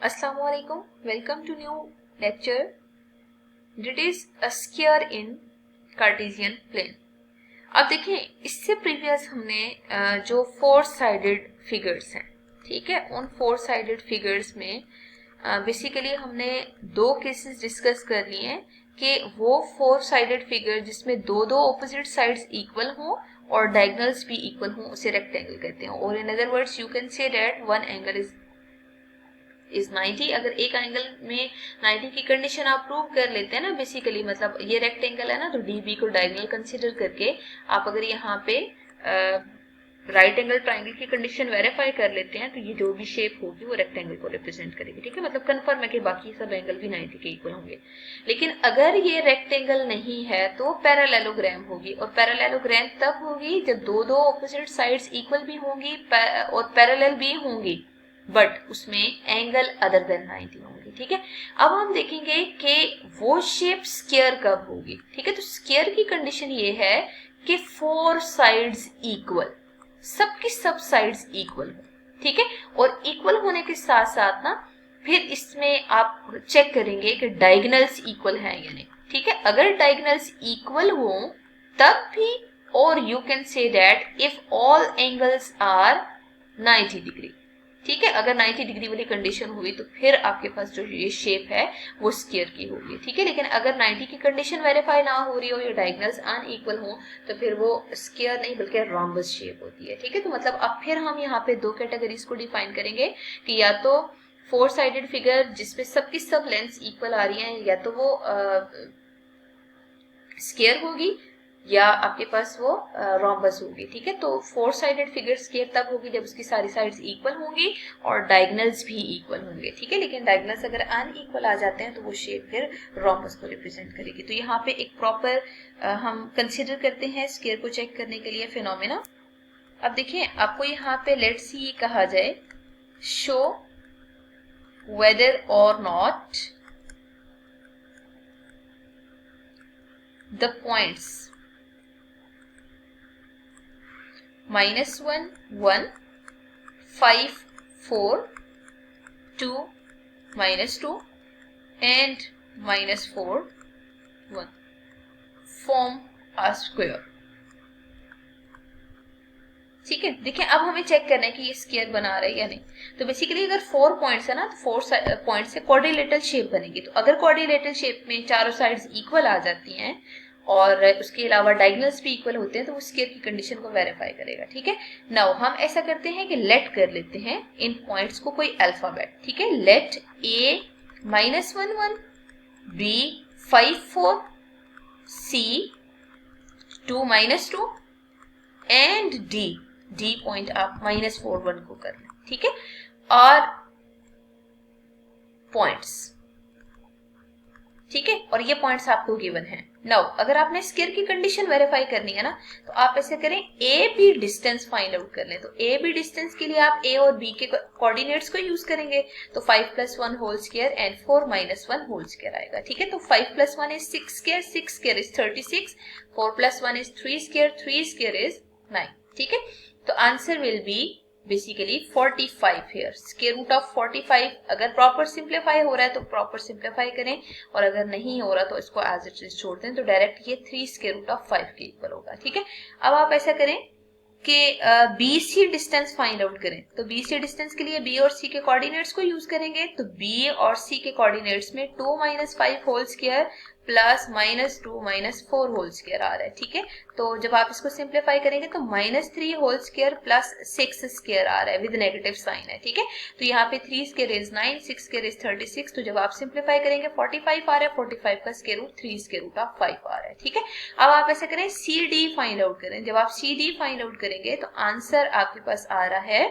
Assalamu alaikum. Welcome to new lecture. It is a sphere in Cartesian plane. अब देखें, इससे previous हमने जो फोर साइडेड फिगर्स हैं, ठीक है, उन फोर साइडेड फिगर्स में बेसिकली हमने दो केसेस डिस्कस कर लिए हैं कि वो फोर साइडेड फिगर जिसमें दो दो ऑपोजिट साइड्स इक्वल हों और डायगोनल्स भी इक्वल हों उसे रेक्टेंगल कहते हैं. और in other words you can say that one angle is 90. अगर एक एंगल में 90 की कंडीशन आप प्रूव कर लेते हैं ना, बेसिकली मतलब ये रेक्टेंगल है ना, तो डीबी को डायगोनल कंसीडर करके आप अगर यहाँ पे राइट एंगल ट्राइंगल की कंडीशन वेरीफाई कर लेते हैं तो ये जो भी शेप होगी वो रेक्टेंगल को रिप्रेजेंट करेगी. ठीक है, मतलब कंफर्म है कि बाकी सब एंगल भी 90 के इक्वल होंगे. लेकिन अगर ये रेक्टेंगल नहीं है तो पैरेललोग्राम होगी, और पैरेललोग्राम तब होगी जब दो दो ऑपोजिट साइड्स इक्वल भी होंगी और पैरेलल भी होंगी, बट उसमें एंगल अदर देन 90 होंगे. ठीक है, अब हम देखेंगे कि वो शेप स्क्वायर कब होगी. ठीक है, तो स्क्वायर की कंडीशन ये है कि फोर साइड्स इक्वल, सबकी सब साइड्स इक्वल हो. ठीक है, और इक्वल होने के साथ साथ ना फिर इसमें आप चेक करेंगे कि डायगोनल्स इक्वल हैं या नहीं. ठीक है, अगर डायगोनल्स इक्वल हो तब भी, और you can say that if all angles are 90 degree. ठीक है, अगर 90 डिग्री वाली कंडीशन हुई तो फिर आपके पास जो ये शेप है वो स्क्वायर की होगी. ठीक है, लेकिन अगर 90 की कंडीशन वेरीफाई ना हो रही हो या डायगोनल्स अनइक्वल हो तो फिर वो स्क्वायर नहीं बल्कि रोम्बस शेप होती है. ठीक है, तो मतलब अब फिर हम यहाँ पे दो कैटेगरीज को डिफाइन करेंगे कि या तो फोर साइडेड फिगर जिसमें सबकी सब लेंथ इक्वल आ रही है, या तो वो स्क्वायर होगी या आपके पास वो रोम्बस होगी. ठीक है, तो फोर साइडेड फिगर स्क्वायर तब होगी जब उसकी सारी साइड्स इक्वल होंगी और डायगोनल्स भी इक्वल होंगे. ठीक है, लेकिन डायगोनल्स अगर अनइक्वल आ जाते हैं तो वो शेप फिर रोम्बस को रिप्रेजेंट करेगी. तो यहाँ पे एक प्रॉपर हम कंसिडर करते हैं स्क्वायर को चेक करने के लिए फिनोमेना. अब देखिए, आपको यहाँ पे लेट्स सी कहा जाए शो वेदर और not the points -1, 1, 5, 4, 2, -2 and -4, 1 form a square. ठीक है, देखिए अब हमें चेक करना है कि ये स्क्वायर बना रहा है या नहीं. तो बेसिकली अगर 4 पॉइंट्स है ना तो 4 पॉइंट से क्वाड्रिलेटरल शेप बनेगी. तो अगर क्वाड्रिलेटरल शेप में चारों साइड्स इक्वल आ जाती हैं और उसके अलावा डायगोनल्स भी इक्वल होते हैं तो वो स्क्वायर की कंडीशन को वेरीफाई करेगा. ठीक है, नाउ हम ऐसा करते हैं कि लेट कर लेते हैं इन पॉइंट्स को कोई अल्फाबेट. ठीक है, let A -1 1, B 5 4, C 2 -2 and D point आप -4 1 को कर लें. ठीक है, और पॉइंट्स. ठीक है, और ये पॉइंट्स आपको गिवन है. नाउ अगर आपने स्क्वायर की कंडीशन वेरीफाई करनी है ना तो आप ऐसे करें A B distance find out कर लें. तो ए बी डिस्टेंस के लिए आप ए और बी के कोऑर्डिनेट्स को यूज करेंगे. तो 5 + 1 whole square and 4 - 1 whole square आएगा. ठीक है, तो 5 + 1 is 6 square, 6 square is 36, 4 + 1 is 3 square, 3 square is 9. ठीक है, तो answer will be basically 45 here. Square root of 45 अगर प्रॉपर सिंप्लीफाई हो रहा है तो प्रॉपर सिंप्लीफाई करें, और अगर नहीं हो रहा तो इसको एज इट इज छोड़ दें. तो डायरेक्ट ये 3 स्क्वायर रूट ऑफ 5 के इक्वल होगा. ठीक है, अब आप ऐसा करें कि B C distance find out करें. तो बी सी डिस्टेंस के लिए बी और सी के कोऑर्डिनेट्स को यूज करेंगे. तो बी और सी के कोऑर्डिनेट्स में 2 - 5 whole square plus -2 - 4 whole square आ रहा है. ठीक है, तो जब आप इसको सिंप्लीफाई करेंगे तो -3 होल स्क्वायर प्लस 6 स्क्वायर आ रहा है विद नेगेटिव साइन है. ठीक है, तो यहाँ पे 3 स्क्वायर इज 9, 6 स्क्वायर इज 36. तो जब आप सिंप्लीफाई करेंगे 45 आ रहा है, 45 का square root 3 square root of 5 आ रहा है. ठीक है, अब आप ऐसा करें सी डी फाइंड आउट करें. जब आप सी डी फाइंड आउट करेंगे तो आंसर आपके पास आ रहा है,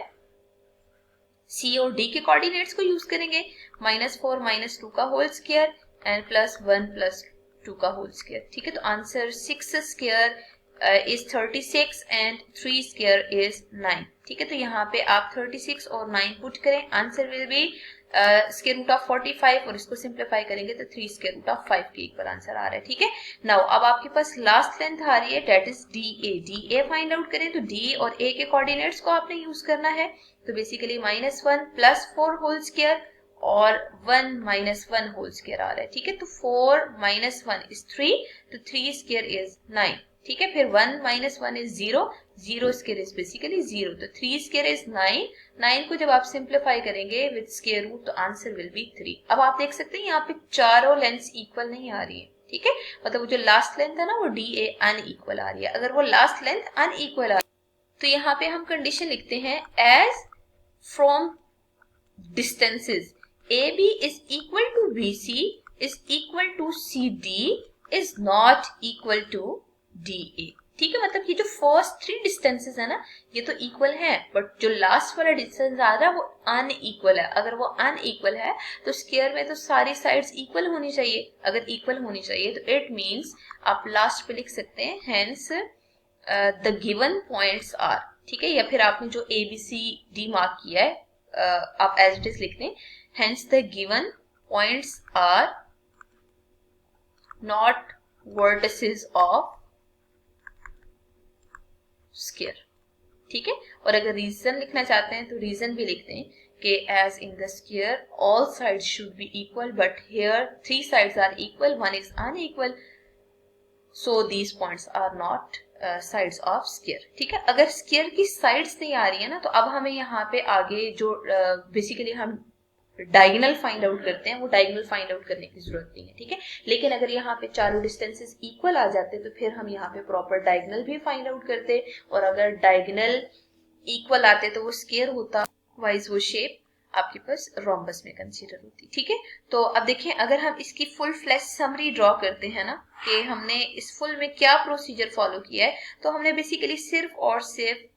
सी और डी के कोऑर्डिनेट्स को यूज करेंगे, -4 - 2 का होल स्क्वायर एंड +1 + 2 का होल स्क्वायर. ठीक है, तो answer 6 square is 36 and 3 square is 9. ठीक है, तो यहाँ पे आप 36 और 9 पुट करें, answer will be square root of 45, और इसको सिंप्लीफाई करेंगे तो 3 स्क्वायर रूट ऑफ 5 के इक्वल आंसर आ रहा है. ठीक है, नाउ अब आपके पास लास्ट लेंथ आ रही है that is D A find out करें. तो डी और ए के कोऑर्डिनेट्स को आपने यूज करना है. तो बेसिकली -1 + 4 होल स्क्वायर और 1 माइनस 1 होल स्क्वायर आ रहा है, ठीक है। तो 4 माइनस 1 इज 3, तो 3 स्क्वायर इज 9, ठीक है। फिर 1 minus 1 is 0, 0 square is basically 0, तो 3 स्क्वायर इज 9। 9 को जब आप सिंप्लीफाई करेंगे विद स्क्वायर रूट तो आंसर विल बी 3। अब आप देख सकते हैं यहाँ पे चारों लेंथ्स इक्वल नहीं आ रही है, ठीक है। मतलब वो जो लास्ट लेंथ है ना वो DA अनइक्वल आ रही है। अगर वो लास्ट लेंथ अनइक्वल आ रही है तो यहाँ पे हम कंडीशन लिखते हैं as from distances AB is equal to BC is equal to CD is not equal to DA, ठीक है। मतलब ये जो फर्स्ट 3 डिस्टेंसेस है ना ये तो इक्वल है, बट जो लास्ट वाला डिस्टेंस आ रहा है वो अनइक्वल है। अगर वो अनइक्वल है तो स्क्वायर में तो सारी साइड्स इक्वल होनी चाहिए। अगर इक्वल होनी चाहिए तो इट मींस आप लास्ट पे लिख सकते हैं hence the given points are, ठीक है। या फिर आपने जो ABCD मार्क किया है आप एज इट इज लिख दें, hence the given points are not vertices of square, ठीक है। और अगर रीजन लिखना चाहते हैं तो रीजन भी लिखते हैं कि as in the square all sides should be equal but here 3 sides are equal, 1 is unequal, so these points are not sides of square, ठीक है। अगर स्क्वायर की साइड्स नहीं आ रही है ना तो अब हमें यहाँ पे आगे जो बेसिकली हम डायगोनल फाइंड आउट करते हैं वो डायगोनल फाइंड आउट करने की जरूरत नहीं है, ठीक है। लेकिन अगर यहाँ पे चारों डिस्टेंसेस इक्वल आ जाते तो फिर हम यहाँ पे प्रॉपर डायगोनल भी फाइंड आउट करते, और अगर डायगोनल इक्वल आते तो वो स्क्वायर होता, वाइज वो शेप आपके पास रोम्बस में कंसीडर होती, ठीक है। तो अब देखें अगर हम इसकी फुल फ्लैश समरी ड्रॉ करते हैं ना कि हमने इस फुल में क्या प्रोसीजर फॉलो किया है, तो हमने बेसिकली सिर्फ और सिर्फ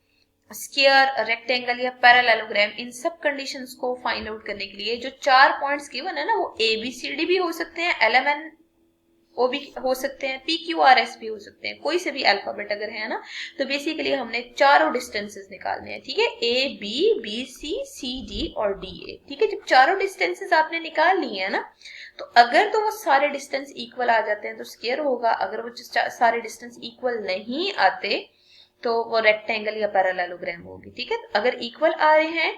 स्क्वायर, रेक्टेंगल या पैरेललोग्राम इन सब कंडीशंस को फाइंड आउट करने के लिए जो 4 पॉइंट्स गिवन है ना वो ABCD भी हो सकते हैं, LMNO भी हो सकते हैं, PQRS भी हो सकते हैं, कोई से भी अल्फाबेट अगर है ना, तो बेसिकली हमने चारों डिस्टेंसेस निकालने हैं, ठीक है। AB, BC, CD और DA, ठीक है। जब चारों डिस्टेंसेस आपने निकाल लिए हैं ना तो अगर तो वो सारे डिस्टेंस इक्वल आ जाते हैं तो स्क्वायर होगा, अगर वो सारे डिस्टेंस इक्वल नहीं आते तो वो रेक्टेंगल या पैरेललोग्राम होगी, ठीक है। अगर इक्वल आ रहे हैं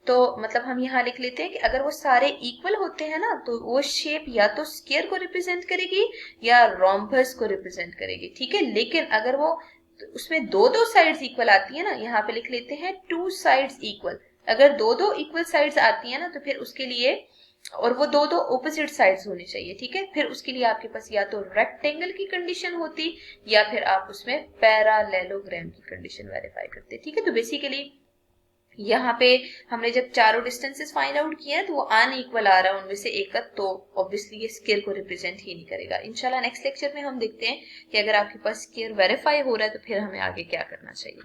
तो मतलब हम यहाँ लिख लेते हैं कि अगर वो सारे इक्वल होते हैं ना तो वो शेप या तो स्क्वायर को रिप्रेजेंट करेगी या रोम्बस को रिप्रेजेंट करेगी, ठीक है। लेकिन अगर वो तो उसमें दो साइड्स इक्वल आती है ना, यहाँ पे लिख लेते हैं 2 साइड्स इक्वल। अगर दो इक्वल साइड्स आती है ना तो फिर उसके लिए, और वो दो ऑपोजिट साइड्स होनी चाहिए, ठीक है। फिर उसके लिए आपके पास या तो रेक्टेंगल की कंडीशन होती या फिर आप उसमें पैरेललोग्राम की कंडीशन वेरीफाई करते, ठीक है। तो बेसिकली यहाँ पे हमने जब चारों डिस्टेंसेस फाइंड आउट किए हैं तो वो अनइक्वल आ रहा है उनमें से एक, तो ऑब्वियसली ये स्क्वायर को रिप्रेजेंट ही नहीं करेगा। इंशाल्लाह नेक्स्ट लेक्चर में हम देखते हैं कि अगर आपके पास स्क्वायर वेरीफाई हो रहा है तो फिर हमें आगे क्या करना चाहिए।